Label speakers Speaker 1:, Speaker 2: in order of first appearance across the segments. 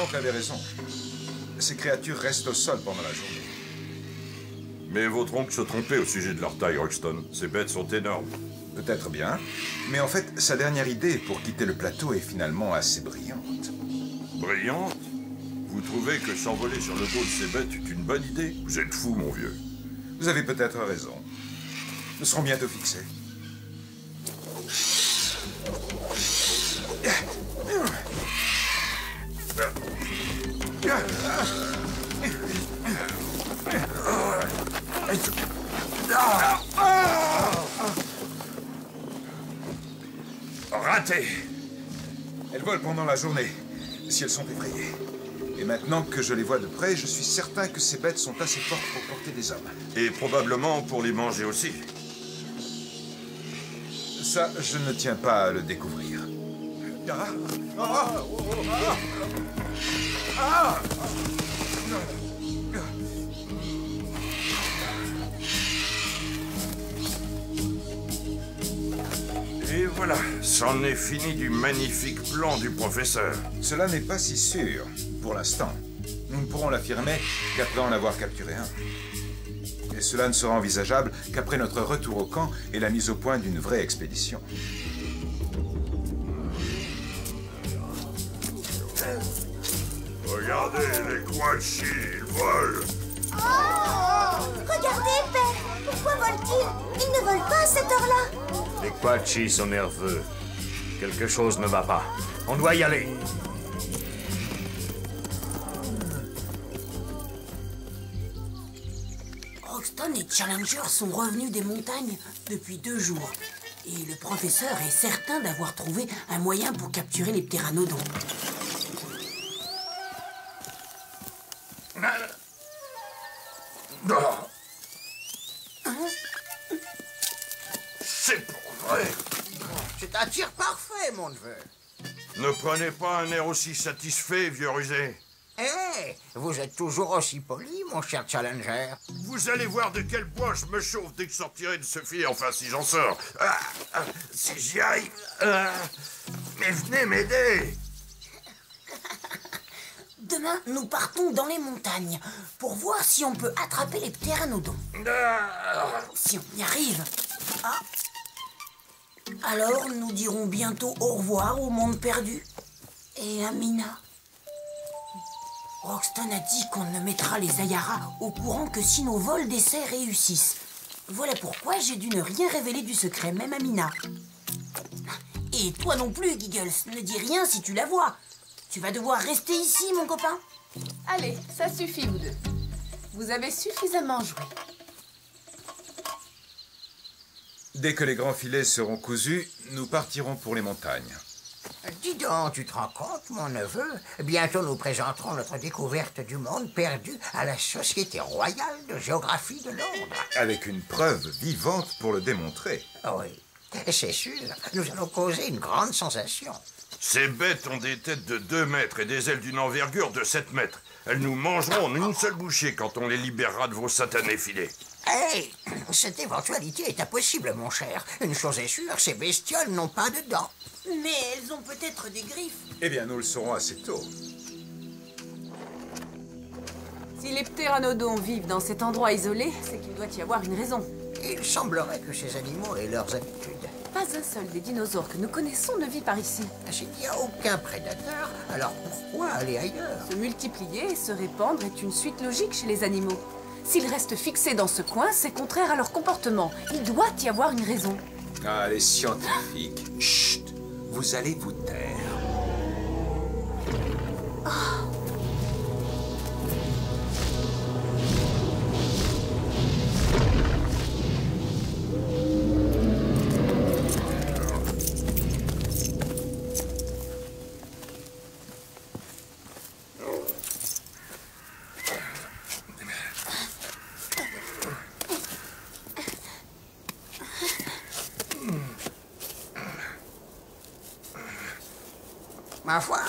Speaker 1: oncle avait raison. Ces créatures restent au sol pendant la journée.
Speaker 2: Mais votre oncle se trompait au sujet de leur taille, Roxton. Ces bêtes sont énormes.
Speaker 1: Peut-être bien, mais en fait, sa dernière idée pour quitter le plateau est finalement assez brillante.
Speaker 2: Brillante? Vous trouvez que s'envoler sur le dos de ces bêtes est une bonne idée? Vous êtes fou, mon vieux.
Speaker 1: Vous avez peut-être raison. Nous serons bientôt fixés.
Speaker 2: Raté!
Speaker 1: Elles volent pendant la journée, si elles sont effrayées. Et maintenant que je les vois de près, je suis certain que ces bêtes sont assez fortes pour porter des hommes.
Speaker 2: Et probablement pour les manger aussi.
Speaker 1: Ça, je ne tiens pas à le découvrir.
Speaker 2: Et voilà, c'en est fini du magnifique plan du professeur.
Speaker 1: Cela n'est pas si sûr, pour l'instant. Nous ne pourrons l'affirmer qu'après en avoir capturé un. Et cela ne sera envisageable qu'après notre retour au camp et la mise au point d'une vraie expédition.
Speaker 2: Regardez, les Quatchi, ils volent.
Speaker 3: Regardez, père! Pourquoi volent-ils? Ils ne volent pas à cette heure-là!
Speaker 4: Les Quatchi sont nerveux. Quelque chose ne va pas. On doit y aller.
Speaker 5: Roxton et Challenger sont revenus des montagnes depuis 2 jours. Et le professeur est certain d'avoir trouvé un moyen pour capturer les ptéranodons.
Speaker 2: C'est pour vrai.
Speaker 6: C'est un tir parfait, mon neveu.
Speaker 2: Ne prenez pas un air aussi satisfait, vieux rusé.
Speaker 6: Eh, vous êtes toujours aussi poli, mon cher Challenger.
Speaker 2: Vous allez voir de quel bois je me chauffe dès que je sortirai de ce filet, enfin si j'en sors. Si j'y arrive. Mais venez m'aider.
Speaker 5: Demain, nous partons dans les montagnes pour voir si on peut attraper les ptéranodons. Si on y arrive. Ah. Alors, nous dirons bientôt au revoir au monde perdu. Et à Mina. Roxton a dit qu'on ne mettra les Ayara au courant que si nos vols d'essai réussissent. Voilà pourquoi j'ai dû ne rien révéler du secret, même à Mina. Et toi non plus, Giggles, ne dis rien si tu la vois. Tu vas devoir rester ici, mon copain.
Speaker 7: Allez, ça suffit, vous deux. Vous avez suffisamment joué.
Speaker 1: Dès que les grands filets seront cousus, nous partirons pour les montagnes.
Speaker 6: Dis donc, tu te rends compte, mon neveu? Bientôt nous présenterons notre découverte du monde perdu à la Société royale de géographie de Londres.
Speaker 1: Avec une preuve vivante pour le démontrer.
Speaker 6: Oui, c'est sûr, nous allons causer une grande sensation.
Speaker 2: Ces bêtes ont des têtes de 2 mètres et des ailes d'une envergure de 7 mètres. Elles nous mangeront en une seule bouchée quand on les libérera de vos satanés filets.
Speaker 6: Hey, cette éventualité est impossible, mon cher. Une chose est sûre, ces bestioles n'ont pas de dents.
Speaker 5: Mais elles ont peut-être des griffes.
Speaker 1: Eh bien, nous le saurons assez tôt.
Speaker 7: Si les ptéranodons vivent dans cet endroit isolé, c'est qu'il doit y avoir une raison.
Speaker 6: Il semblerait que ces animaux aient leurs habitudes.
Speaker 7: Pas un seul des dinosaures que nous connaissons ne vit par ici.
Speaker 6: S'il n'y a aucun prédateur, alors pourquoi aller ailleurs?
Speaker 7: Se multiplier et se répandre est une suite logique chez les animaux. S'ils restent fixés dans ce coin, c'est contraire à leur comportement. Il doit y avoir une raison.
Speaker 1: Ah, les scientifiques. Chut! Vous allez vous taire.
Speaker 6: Ma foi,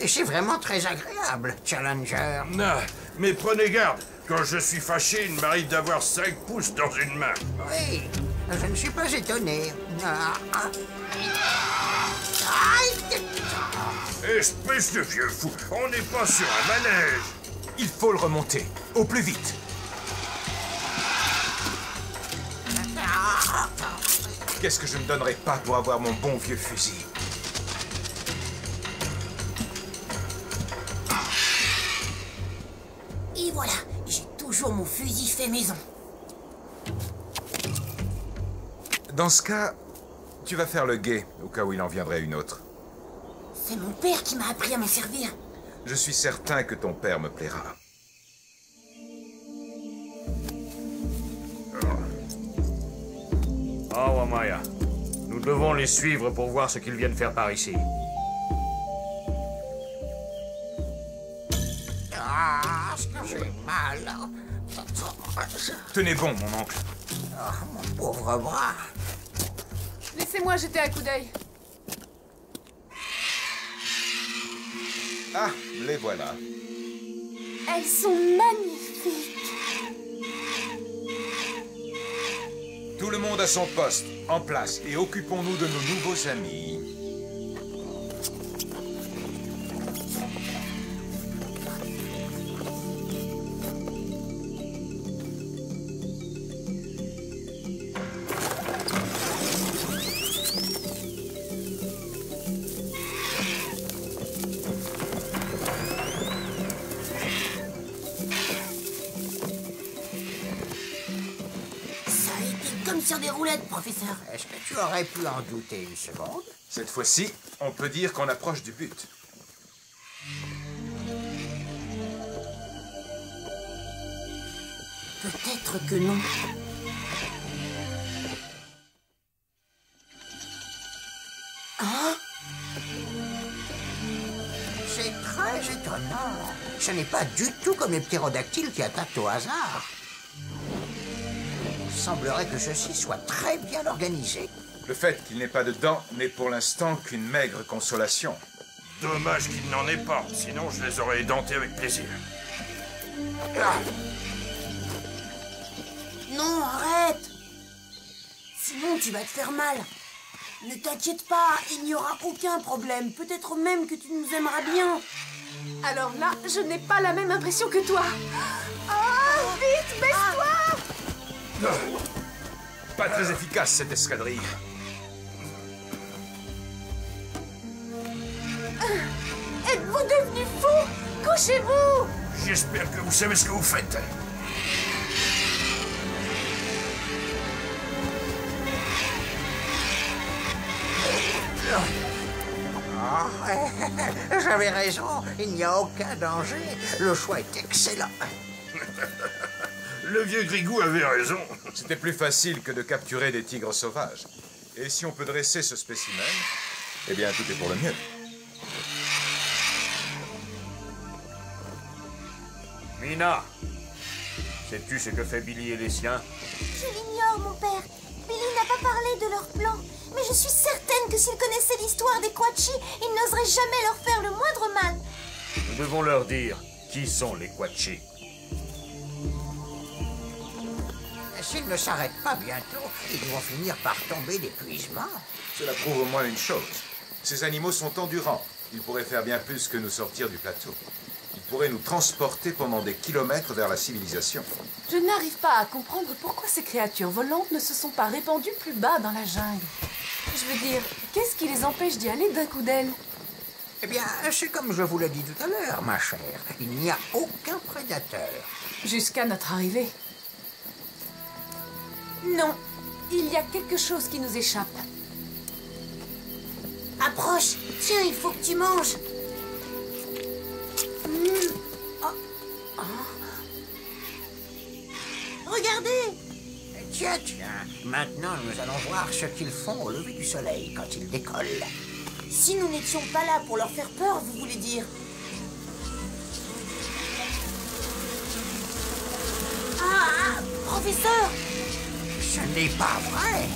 Speaker 6: c'est vraiment très agréable, Challenger.
Speaker 2: Non, mais prenez garde. Quand je suis fâché, il m'arrive d'avoir 5 pouces dans une main.
Speaker 6: Oui, je ne suis pas étonné. Aïe!
Speaker 2: Espèce de vieux fou, on n'est pas sur un manège.
Speaker 1: Il faut le remonter, au plus vite. Qu'est-ce que je ne donnerais pas pour avoir mon bon vieux fusil?
Speaker 5: Et voilà, j'ai toujours mon fusil fait maison.
Speaker 1: Dans ce cas, tu vas faire le guet, au cas où il en viendrait une autre.
Speaker 5: C'est mon père qui m'a appris à m'en servir.
Speaker 1: Je suis certain que ton père me plaira.
Speaker 4: Awamaya, nous devons les suivre pour voir ce qu'ils viennent faire par ici.
Speaker 6: Ah, est-ce que j'ai mal?
Speaker 1: Tenez bon, mon oncle.
Speaker 6: Ah, mon pauvre bras.
Speaker 7: Laissez-moi jeter un coup d'œil.
Speaker 1: Ah, les voilà.
Speaker 7: Elles sont magnifiques.
Speaker 1: Tout le monde à son poste, en place, et occupons-nous de nos nouveaux amis.
Speaker 5: Ça a été comme sur des roulettes, professeur.
Speaker 6: Est-ce que tu aurais pu en douter une seconde?
Speaker 1: Cette fois-ci, on peut dire qu'on approche du but.
Speaker 5: Peut-être que non. Hein?
Speaker 6: C'est très étonnant. Ce n'est pas du tout comme les ptérodactyles qui attaquent au hasard. Il semblerait que ceci soit très bien organisé.
Speaker 1: Le fait qu'il n'ait pas de dents n'est pour l'instant qu'une maigre consolation.
Speaker 2: Dommage qu'il n'en ait pas, sinon je les aurais édentés avec plaisir. Ah,
Speaker 5: Non, arrête. Sinon, tu vas te faire mal. Ne t'inquiète pas, il n'y aura aucun problème. Peut-être même que tu nous aimeras bien.
Speaker 7: Alors là, je n'ai pas la même impression que toi. Oh, vite, baisse-toi.
Speaker 1: Pas très efficace, cette escadrille.
Speaker 7: Êtes-vous devenu fou? Couchez-vous.
Speaker 2: j'espère que vous savez ce que vous faites.
Speaker 6: Ah, j'avais raison, il n'y a aucun danger. Le choix est excellent.
Speaker 2: Le vieux Grigou avait raison.
Speaker 1: C'était plus facile que de capturer des tigres sauvages. Et si on peut dresser ce spécimen, eh bien, tout est pour le mieux.
Speaker 4: Mina, sais-tu ce que fait Billy et les siens?
Speaker 3: Je l'ignore, mon père. Billy n'a pas parlé de leur plan. Mais je suis certaine que s'il connaissait l'histoire des Quatchi, il n'oserait jamais leur faire le moindre mal.
Speaker 4: Nous devons leur dire qui sont les Quatchi.
Speaker 6: S'ils ne s'arrêtent pas bientôt, ils vont finir par tomber d'épuisement.
Speaker 1: Cela prouve au moins une chose. Ces animaux sont endurants. Ils pourraient faire bien plus que nous sortir du plateau. Ils pourraient nous transporter pendant des kilomètres vers la civilisation.
Speaker 7: Je n'arrive pas à comprendre pourquoi ces créatures volantes ne se sont pas répandues plus bas dans la jungle. Je veux dire, qu'est-ce qui les empêche d'y aller d'un coup d'aile?
Speaker 6: Eh bien, c'est comme je vous l'ai dit tout à l'heure, ma chère. Il n'y a aucun prédateur.
Speaker 7: Jusqu'à notre arrivée. Non, il y a quelque chose qui nous échappe.
Speaker 5: Approche. Tiens, il faut que tu manges. Regardez.
Speaker 6: Tiens, maintenant nous allons voir ce qu'ils font au lever du soleil quand ils décollent.
Speaker 5: Si nous n'étions pas là pour leur faire peur, vous voulez dire? Ah, professeur!
Speaker 6: Ce n'est pas vrai.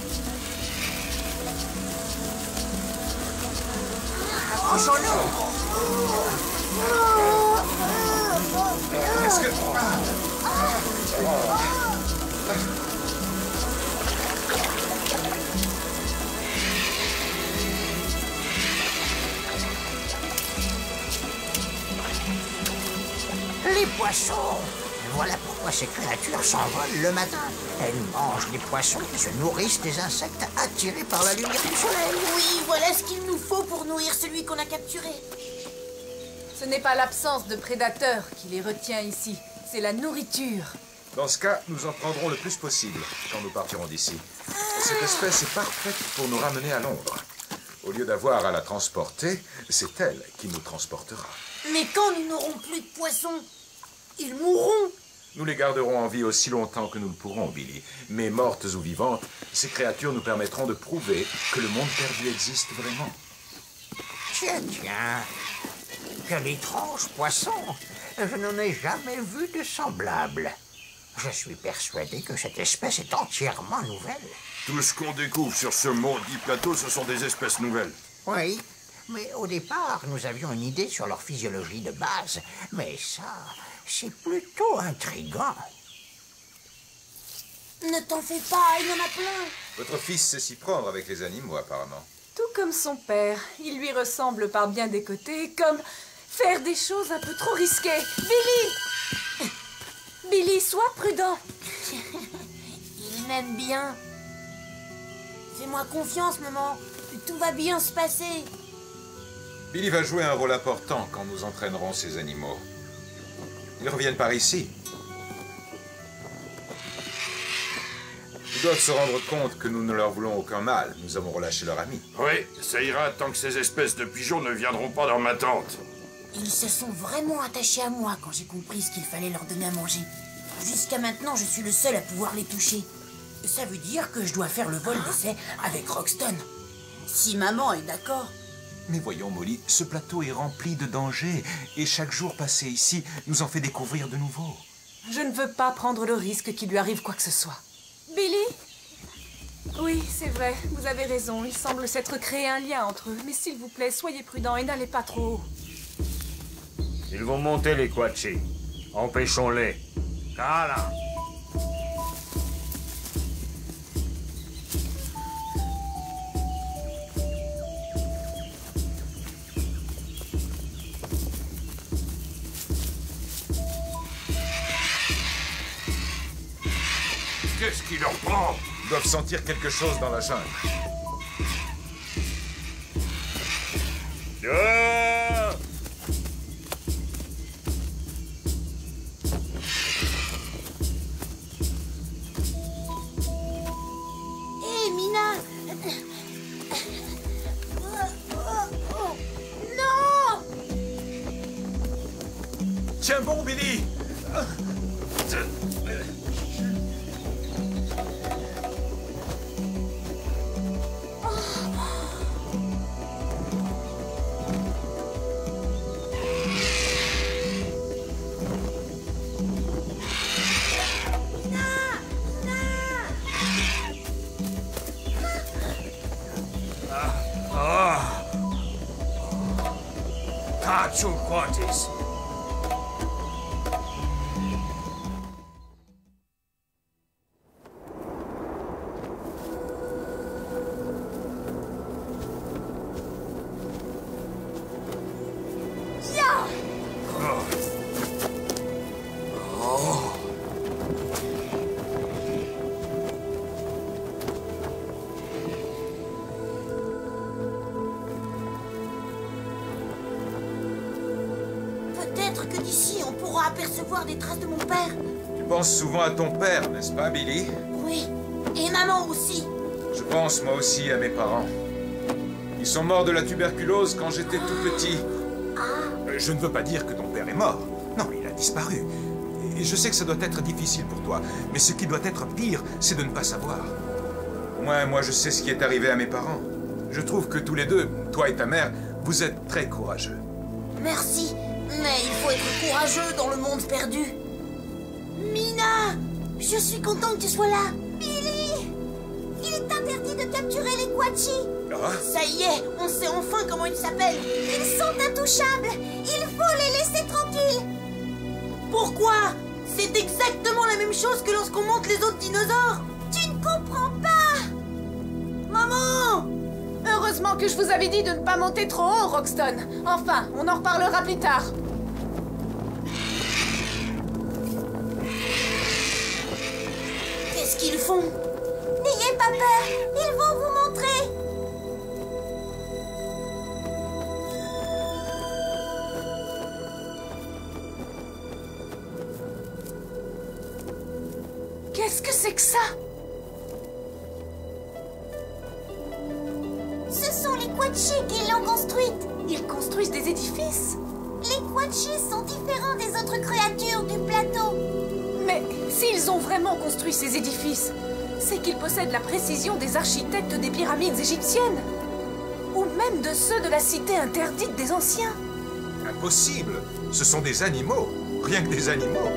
Speaker 6: Approchons-nous.
Speaker 1: Est-ce que...
Speaker 6: des poissons. Voilà pourquoi ces créatures s'envolent le matin. Elles mangent des poissons qui se nourrissent des insectes attirés par la lumière du soleil.
Speaker 5: Oui, voilà ce qu'il nous faut pour nourrir celui qu'on a capturé.
Speaker 7: Ce n'est pas l'absence de prédateurs qui les retient ici, c'est la nourriture.
Speaker 1: Dans ce cas, nous en prendrons le plus possible quand nous partirons d'ici. Cette espèce est parfaite pour nous ramener à Londres. Au lieu d'avoir à la transporter, c'est elle qui nous transportera.
Speaker 5: Mais quand nous n'aurons plus de poissons, ils mourront.
Speaker 1: Nous les garderons en vie aussi longtemps que nous le pourrons, Billy. Mais mortes ou vivantes, ces créatures nous permettront de prouver que le monde perdu existe vraiment.
Speaker 6: Tiens, tiens. Quel étrange poisson. Je n'en ai jamais vu de semblable. Je suis persuadé que cette espèce est entièrement nouvelle.
Speaker 2: Tout ce qu'on découvre sur ce maudit plateau, ce sont des espèces nouvelles.
Speaker 6: Oui, mais au départ, nous avions une idée sur leur physiologie de base. Mais ça, c'est plutôt intriguant.
Speaker 5: Ne t'en fais pas, il y en a plein.
Speaker 1: Votre fils sait s'y prendre avec les animaux, apparemment.
Speaker 7: Tout comme son père, il lui ressemble par bien des côtés, comme faire des choses un peu trop risquées. Billy! Billy, sois prudent.
Speaker 5: Il m'aime bien. Fais-moi confiance, maman. Tout va bien se passer.
Speaker 1: Billy va jouer un rôle important quand nous entraînerons ces animaux. Ils reviennent par ici. Ils doivent se rendre compte que nous ne leur voulons aucun mal. Nous avons relâché leur ami.
Speaker 2: Oui, ça ira tant que ces espèces de pigeons ne viendront pas dans ma tente.
Speaker 5: Ils se sont vraiment attachés à moi quand j'ai compris ce qu'il fallait leur donner à manger. Jusqu'à maintenant, je suis le seul à pouvoir les toucher. Ça veut dire que je dois faire le vol d'essai avec Roxton. Si maman est d'accord.
Speaker 1: Mais voyons, Molly, ce plateau est rempli de dangers. Et chaque jour passé ici nous en fait découvrir de nouveaux.
Speaker 7: Je ne veux pas prendre le risque qu'il lui arrive quoi que ce soit. Billy? Oui, c'est vrai, vous avez raison. Il semble s'être créé un lien entre eux. Mais s'il vous plaît, soyez prudents et n'allez pas trop haut.
Speaker 4: Ils vont monter les Quatchi. Empêchons-les. Cala.
Speaker 2: Qu'est-ce qui leur prend?
Speaker 1: Ils doivent sentir quelque chose dans la jungle.
Speaker 5: Hé, Mina! Non!
Speaker 1: Tiens bon, Billy!
Speaker 4: Kachu Quattis.
Speaker 5: Peut-être que d'ici, on pourra apercevoir des traces de mon père.
Speaker 1: Tu penses souvent à ton père, n'est-ce pas, Billy?
Speaker 5: Oui, et maman aussi.
Speaker 1: Je pense moi aussi à mes parents. Ils sont morts de la tuberculose quand j'étais tout petit. Je ne veux pas dire que ton père est mort. Non, il a disparu. Et je sais que ça doit être difficile pour toi. Mais ce qui doit être pire, c'est de ne pas savoir. Moi, je sais ce qui est arrivé à mes parents. Je trouve que tous les deux, toi et ta mère, vous êtes très courageux.
Speaker 5: Merci, mais il faut être courageux dans le monde perdu. Mina, je suis content que tu sois là.
Speaker 3: Billy! Il est interdit de capturer les Quatchi.
Speaker 1: Ah,
Speaker 5: Ça y est, on sait enfin comment ils s'appellent.
Speaker 3: Ils sont intouchables. Il faut les laisser tranquilles.
Speaker 5: Pourquoi? C'est exactement la même chose que lorsqu'on monte les autres dinosaures.
Speaker 3: Tu ne comprends pas.
Speaker 5: Maman!
Speaker 7: Heureusement que je vous avais dit de ne pas monter trop haut, Roxton. Enfin, on en reparlera plus tard.
Speaker 5: fond.
Speaker 3: N'ayez pas peur, ils vont vous montrer.
Speaker 7: Qu'est-ce que c'est que ça?
Speaker 3: Ce sont les Quatchi qui l'ont construite.
Speaker 7: Ils construisent des édifices?
Speaker 3: Les Quatchi sont différents des autres créatures du plateau.
Speaker 7: Mais s'ils ont vraiment construit ces édifices, c'est qu'ils possèdent la précision des architectes des pyramides égyptiennes. Ou même de ceux de la cité interdite des anciens.
Speaker 1: Impossible. Ce sont des animaux. Rien que des animaux.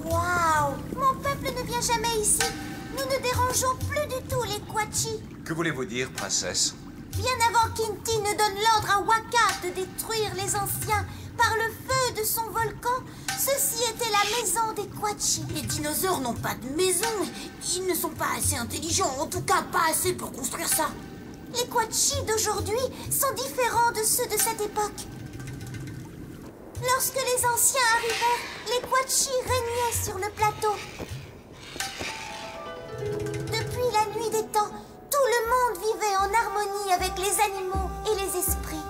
Speaker 3: Waouh! Mon peuple ne vient jamais ici. Nous ne dérangeons plus du tout les Quatchi.
Speaker 1: Que voulez-vous dire, princesse?
Speaker 3: Bien avant qu'Inti ne donne l'ordre à Waka de détruire les anciens par le feu de son volcan, ceci était la maison des Quatchi.
Speaker 5: Les dinosaures n'ont pas de maison. Ils ne sont pas assez intelligents, en tout cas pas assez pour construire ça.
Speaker 3: Les Quatchi d'aujourd'hui sont différents de ceux de cette époque. Lorsque les anciens arrivèrent, les Quatchi régnaient sur le plateau. Depuis la nuit des temps, tout le monde vivait en harmonie avec les animaux et les esprits.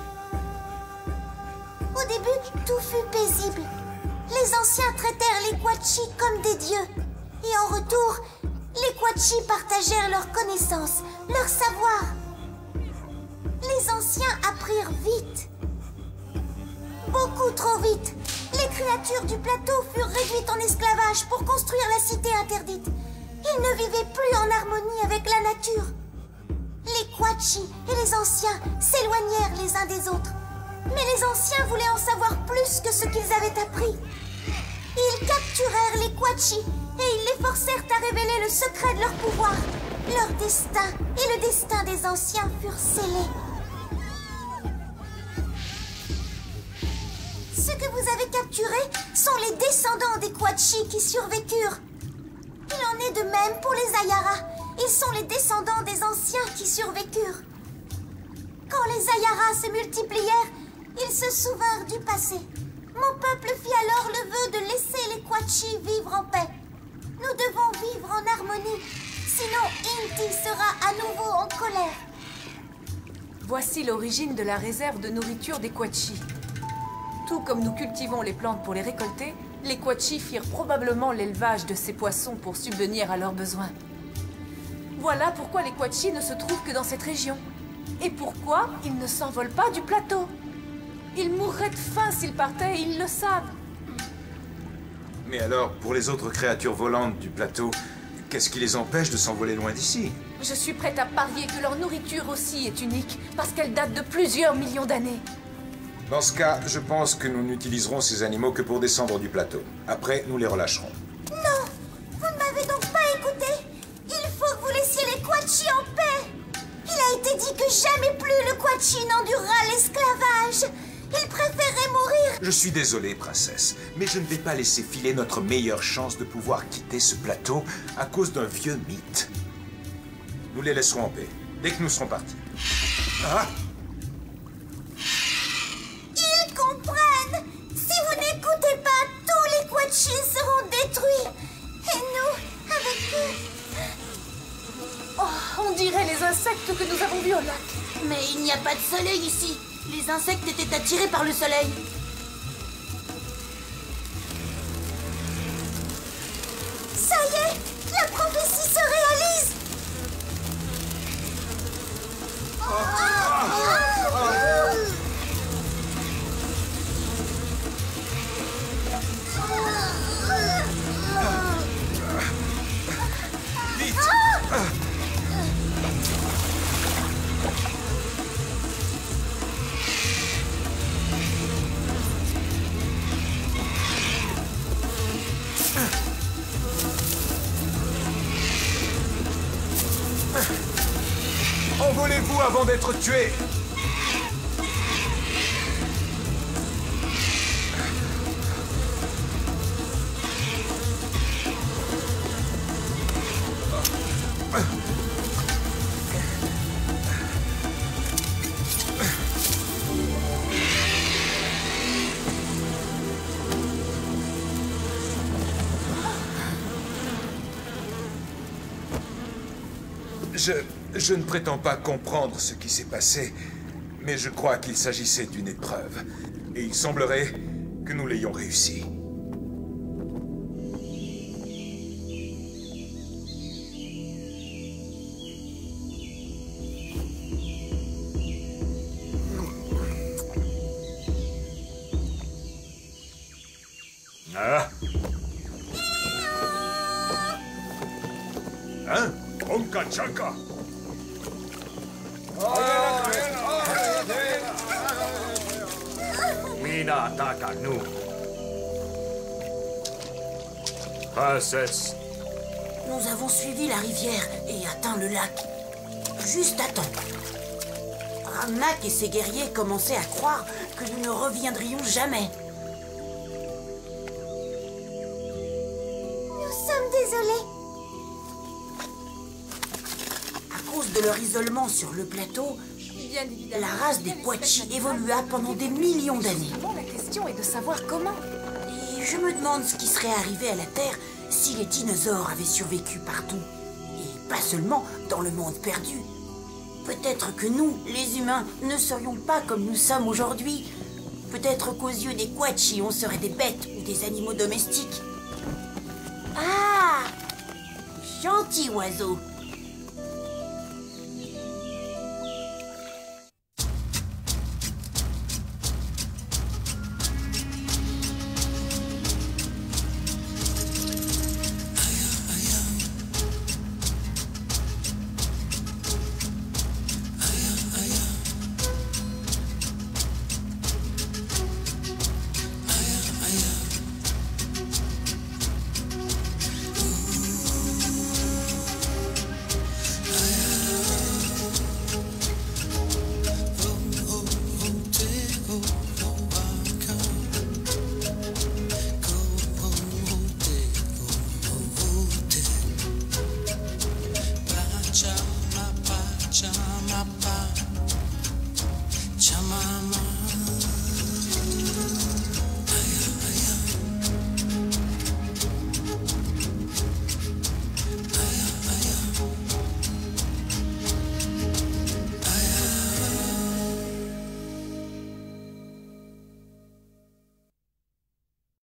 Speaker 3: Au début, tout fut paisible. Les anciens traitèrent les Quatchi comme des dieux. Et en retour, les Quatchi partagèrent leurs connaissances, leur savoir. Les anciens apprirent vite. Beaucoup trop vite. Les créatures du plateau furent réduites en esclavage pour construire la cité interdite. Ils ne vivaient plus en harmonie avec la nature. Les Quatchi et les anciens s'éloignèrent les uns des autres. Mais les anciens voulaient en savoir plus que ce qu'ils avaient appris. Ils capturèrent les Quatchi et ils les forcèrent à révéler le secret de leur pouvoir. Leur destin et le destin des anciens furent scellés. Ceux que vous avez capturés sont les descendants des Quatchi qui survécurent. Il en est de même pour les Ayara. Ils sont les descendants des anciens qui survécurent. Quand les Ayara se multiplièrent, ils se souvinrent du passé. Mon peuple fit alors le vœu de laisser les Quatchi vivre en paix. Nous devons vivre en harmonie, sinon Inti sera à nouveau en colère.
Speaker 7: Voici l'origine de la réserve de nourriture des Quatchi. Tout comme nous cultivons les plantes pour les récolter, les Quatchi firent probablement l'élevage de ces poissons pour subvenir à leurs besoins. Voilà pourquoi les Quatchi ne se trouvent que dans cette région. Et pourquoi ils ne s'envolent pas du plateau. Ils mourraient de faim s'ils partaient, et ils le savent.
Speaker 1: Mais alors, pour les autres créatures volantes du plateau, qu'est-ce qui les empêche de s'envoler loin d'ici?
Speaker 7: Je suis prête à parier que leur nourriture aussi est unique, parce qu'elle date de plusieurs millions d'années.
Speaker 1: Dans ce cas, je pense que nous n'utiliserons ces animaux que pour descendre du plateau. Après, nous les relâcherons.
Speaker 3: Non, vous ne m'avez donc pas écouté. Il faut que vous laissiez les Quatchi en paix. Il a été dit que jamais plus le Quatchi n'endurera l'esclavage. Il préférait mourir.
Speaker 1: Je suis désolé, princesse, mais je ne vais pas laisser filer notre meilleure chance de pouvoir quitter ce plateau à cause d'un vieux mythe. Nous les laisserons en paix, dès que nous serons partis. Ah!
Speaker 3: Ils comprennent. Si vous n'écoutez pas, tous les Quatchi seront détruits. Et nous, avec eux.
Speaker 7: Oh, on dirait les insectes que nous avons vus au lac.
Speaker 5: Mais il n'y a pas de soleil ici. Les insectes étaient attirés par le soleil.
Speaker 3: Ça y est, la prophétie se réalise.
Speaker 1: Vite! Envolez-vous avant d'être tués! Je ne prétends pas comprendre ce qui s'est passé, mais je crois qu'il s'agissait d'une épreuve. Et il semblerait que nous l'ayons réussi.
Speaker 4: Ah.
Speaker 1: Hein?
Speaker 4: Onka Chaka. Mina attaque nous. Princesse.
Speaker 5: Nous avons suivi la rivière et atteint le lac. Juste à temps. Ramnak et ses guerriers commençaient à croire que nous ne reviendrions jamais.
Speaker 3: Nous sommes désolés.
Speaker 5: À cause de leur isolement sur le plateau,
Speaker 7: Bien évidemment,
Speaker 5: la race des Quatchi évolua pendant des millions d'années.
Speaker 7: La question est de savoir comment.
Speaker 5: Et je me demande ce qui serait arrivé à la Terre si les dinosaures avaient survécu partout. Et pas seulement dans le monde perdu. Peut-être que nous, les humains, ne serions pas comme nous sommes aujourd'hui. Peut-être qu'aux yeux des Quatchi, on serait des bêtes ou des animaux domestiques. Ah! Gentil oiseau.